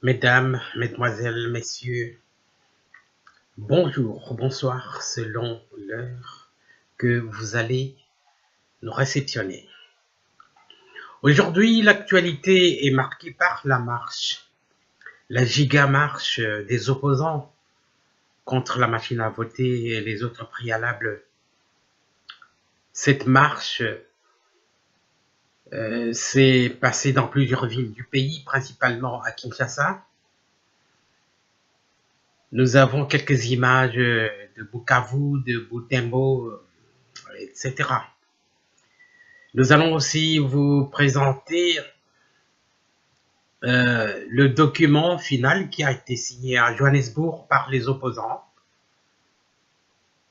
Mesdames, Mesdemoiselles, Messieurs, bonjour, bonsoir, selon l'heure que vous allez nous réceptionner. Aujourd'hui, l'actualité est marquée par la giga-marche des opposants contre la machine à voter et les autres préalables. Cette marche s'est passée dans plusieurs villes du pays, principalement à Kinshasa. Nous avons quelques images de Bukavu, de Butembo, etc. Nous allons aussi vous présenter le document final qui a été signé à Johannesburg par les opposants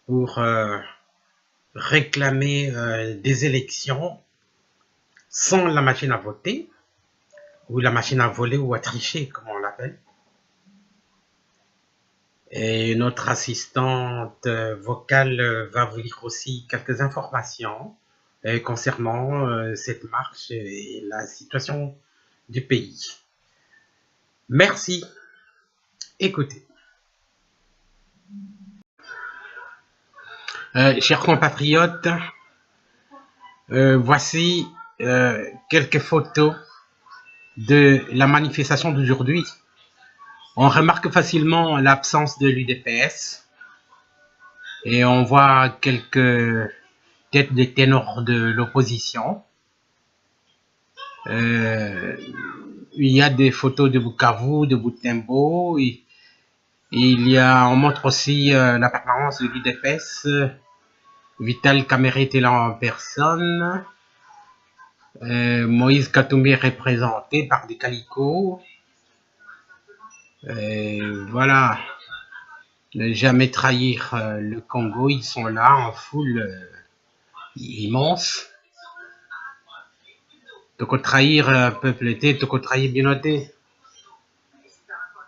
pour réclamer des élections sans la machine à voter, ou la machine à voler ou à tricher, comme on l'appelle. Et notre assistante vocale va vous lire aussi quelques informations concernant cette marche et la situation du pays. Merci. Écoutez. Chers compatriotes, voici quelques photos de la manifestation d'aujourd'hui. On remarque facilement l'absence de l'UDPS et on voit quelques têtes de ténors de l'opposition. Il y a des photos de Bukavu, de Butembo. On montre aussi la permanence de l'UDPS. Vital Kamerhe était là en personne. Moïse Katumbi est représenté par des calicots. Voilà. Ne jamais trahir le Congo. Ils sont là en foule immense. Toko trahir peuple été, toko trahir bien noté.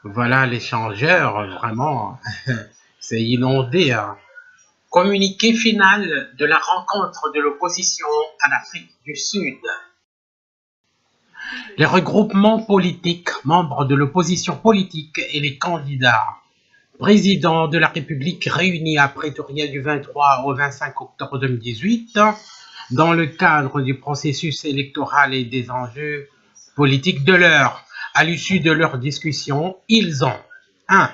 Voilà l'échangeur, vraiment. C'est inondé. Hein. Communiqué final de la rencontre de l'opposition en Afrique du Sud. Les regroupements politiques, membres de l'opposition politique et les candidats présidents de la République réunis à Pretoria du 23 au 25 octobre 2018 dans le cadre du processus électoral et des enjeux politiques de l'heure. À l'issue de leur discussion, ils ont 1.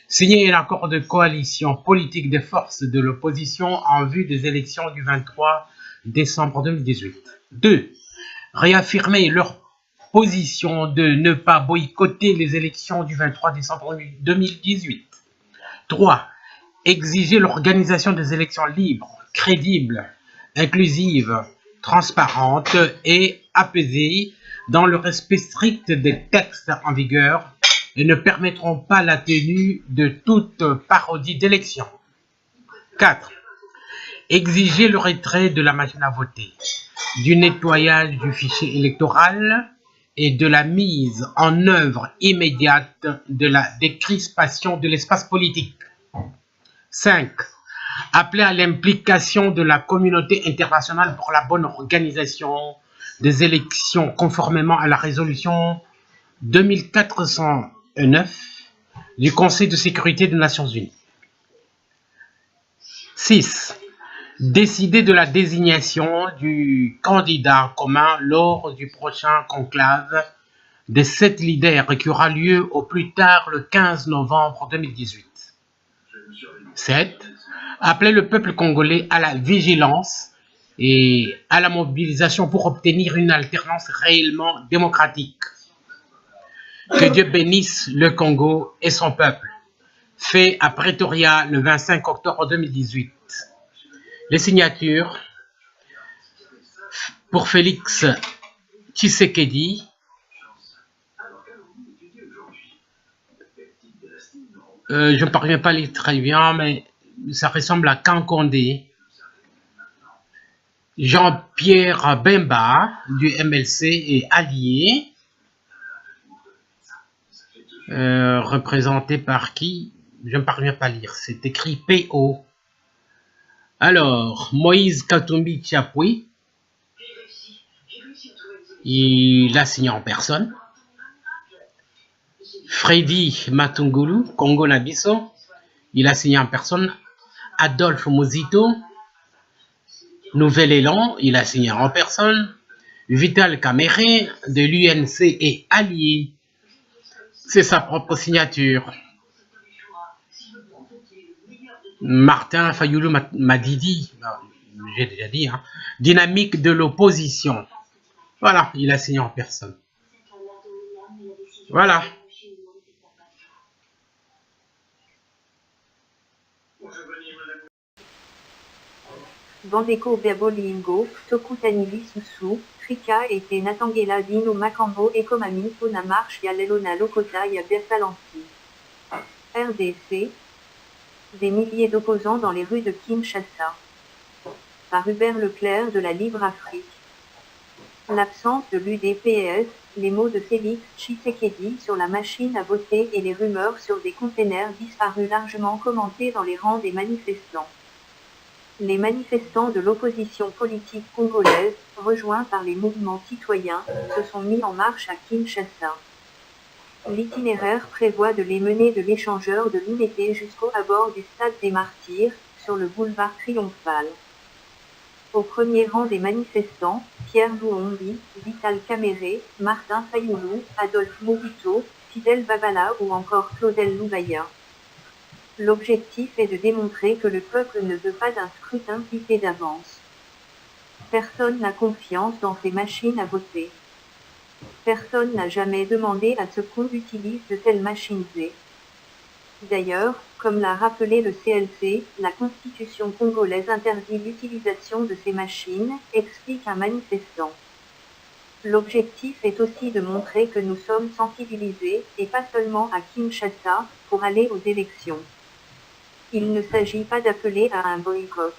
Signé un accord de coalition politique des forces de l'opposition en vue des élections du 23 décembre 2018. 2. Réaffirmer leur position de ne pas boycotter les élections du 23 décembre 2018. 3. Exiger l'organisation des élections libres, crédibles, inclusives, transparentes et apaisées dans le respect strict des textes en vigueur et ne permettront pas la tenue de toute parodie d'élection. 4. Exiger le retrait de la machine à voter, du nettoyage du fichier électoral et de la mise en œuvre immédiate de la décrispation de l'espace politique. 5. Appeler à l'implication de la communauté internationale pour la bonne organisation des élections conformément à la résolution 2409 du Conseil de sécurité des Nations Unies. 6. Décider de la désignation du candidat commun lors du prochain conclave des 7 leaders qui aura lieu au plus tard le 15 novembre 2018. 7. Appeler le peuple congolais à la vigilance et à la mobilisation pour obtenir une alternance réellement démocratique. Que Dieu bénisse le Congo et son peuple. Fait à Pretoria le 25 octobre 2018. Les signatures pour Félix Tshisekedi, je ne parviens pas à lire très bien, mais ça ressemble à Kankondé. Jean-Pierre Bemba du MLC et allié, représenté par qui? Je ne parviens pas à lire, c'est écrit PO. Alors, Moïse Katumbi Tchapui, il a signé en personne. Freddy Matungulu, Congo-Nabiso, il a signé en personne. Adolphe Mozito, Nouvel Élan, il a signé en personne. Vital Caméré, de l'UNC et Allié, c'est sa propre signature. Martin Fayoulou Madidi, j'ai déjà dit, hein. Dynamique de l'opposition. Voilà, il a signé en personne. Voilà. Bandeko Biabolingo, Tokutanili Susu, Krika et Natangela Dino Makambo et Komami Pona Marche Yalelona Lokota Ya Bertalansi. RDC. Des milliers d'opposants dans les rues de Kinshasa. Par Hubert Leclerc de la Libre Afrique. L'absence de l'UDPS, les mots de Félix Tshisekedi sur la machine à voter et les rumeurs sur des containers disparus largement commentés dans les rangs des manifestants. Les manifestants de l'opposition politique congolaise, rejoints par les mouvements citoyens, se sont mis en marche à Kinshasa. L'itinéraire prévoit de les mener de l'échangeur de l'Unité jusqu'au abord du stade des Martyrs, sur le boulevard Triomphal. Au premier rang des manifestants, Pierre Louombi, Vital Caméré, Martin Fayoulou, Adolphe Mobito, Fidel Babala ou encore Claudel Loubaya. L'objectif est de démontrer que le peuple ne veut pas d'un scrutin fixé d'avance. Personne n'a confiance dans ces machines à voter. Personne n'a jamais demandé à ce qu'on utilise de telles machines. D'ailleurs, comme l'a rappelé le CLC, la Constitution congolaise interdit l'utilisation de ces machines, explique un manifestant. L'objectif est aussi de montrer que nous sommes sensibilisés, et pas seulement à Kinshasa, pour aller aux élections. Il ne s'agit pas d'appeler à un boycott.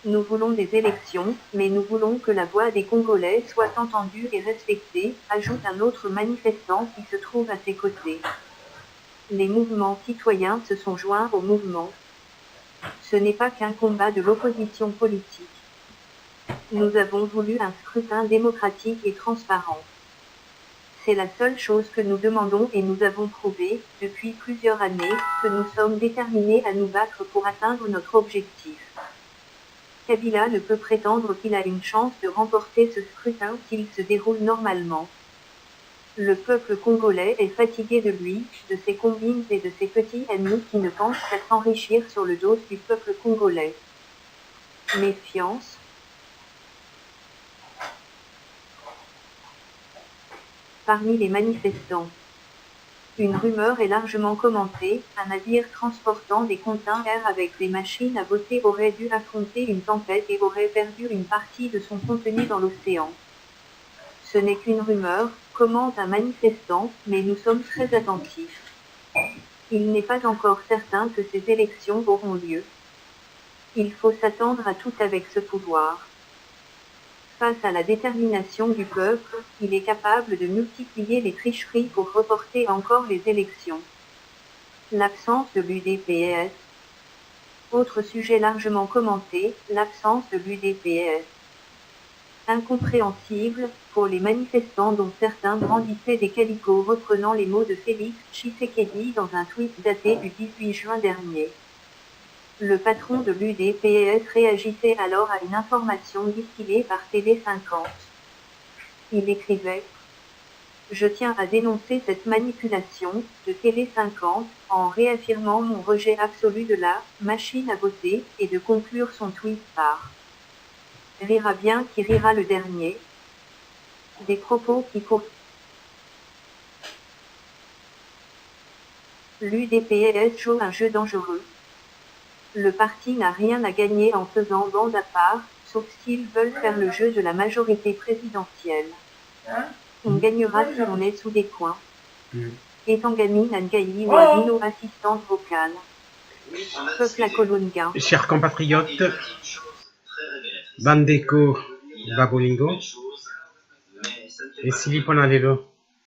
Nous voulons des élections, mais nous voulons que la voix des Congolais soit entendue et respectée, ajoute un autre manifestant qui se trouve à ses côtés. Les mouvements citoyens se sont joints au mouvement. Ce n'est pas qu'un combat de l'opposition politique. Nous avons voulu un scrutin démocratique et transparent. C'est la seule chose que nous demandons et nous avons prouvé, depuis plusieurs années, que nous sommes déterminés à nous battre pour atteindre notre objectif. Kabila ne peut prétendre qu'il a une chance de remporter ce scrutin s'il se déroule normalement. Le peuple congolais est fatigué de lui, de ses combines et de ses petits ennemis qui ne pensent qu'à s'enrichir sur le dos du peuple congolais. Méfiance. Parmi les manifestants. Une rumeur est largement commentée, un navire transportant des containers avec des machines à voter aurait dû affronter une tempête et aurait perdu une partie de son contenu dans l'océan. Ce n'est qu'une rumeur, commente un manifestant, mais nous sommes très attentifs. Il n'est pas encore certain que ces élections auront lieu. Il faut s'attendre à tout avec ce pouvoir. Face à la détermination du peuple, il est capable de multiplier les tricheries pour reporter encore les élections. L'absence de l'UDPS. Autre sujet largement commenté, l'absence de l'UDPS. Incompréhensible, pour les manifestants dont certains brandissaient des calicots reprenant les mots de Félix Tshisekedi dans un tweet daté du 18 juin dernier. Le patron de l'UDPS réagissait alors à une information distillée par Télé 50. Il écrivait « Je tiens à dénoncer cette manipulation de Télé 50 en réaffirmant mon rejet absolu de la machine à voter et de conclure son tweet par « Rira bien qui rira le dernier ». Des propos qui L'UDPS joue un jeu dangereux. Le parti n'a rien à gagner en faisant bande à part, sauf s'ils veulent faire le jeu de la majorité présidentielle. On gagnera si on est sous des coins. Etangami Nangaï Wadino, assistante vocale. Peuple à Kolonga. Chers compatriotes, Bandeko Babolingo et Siliponalelo.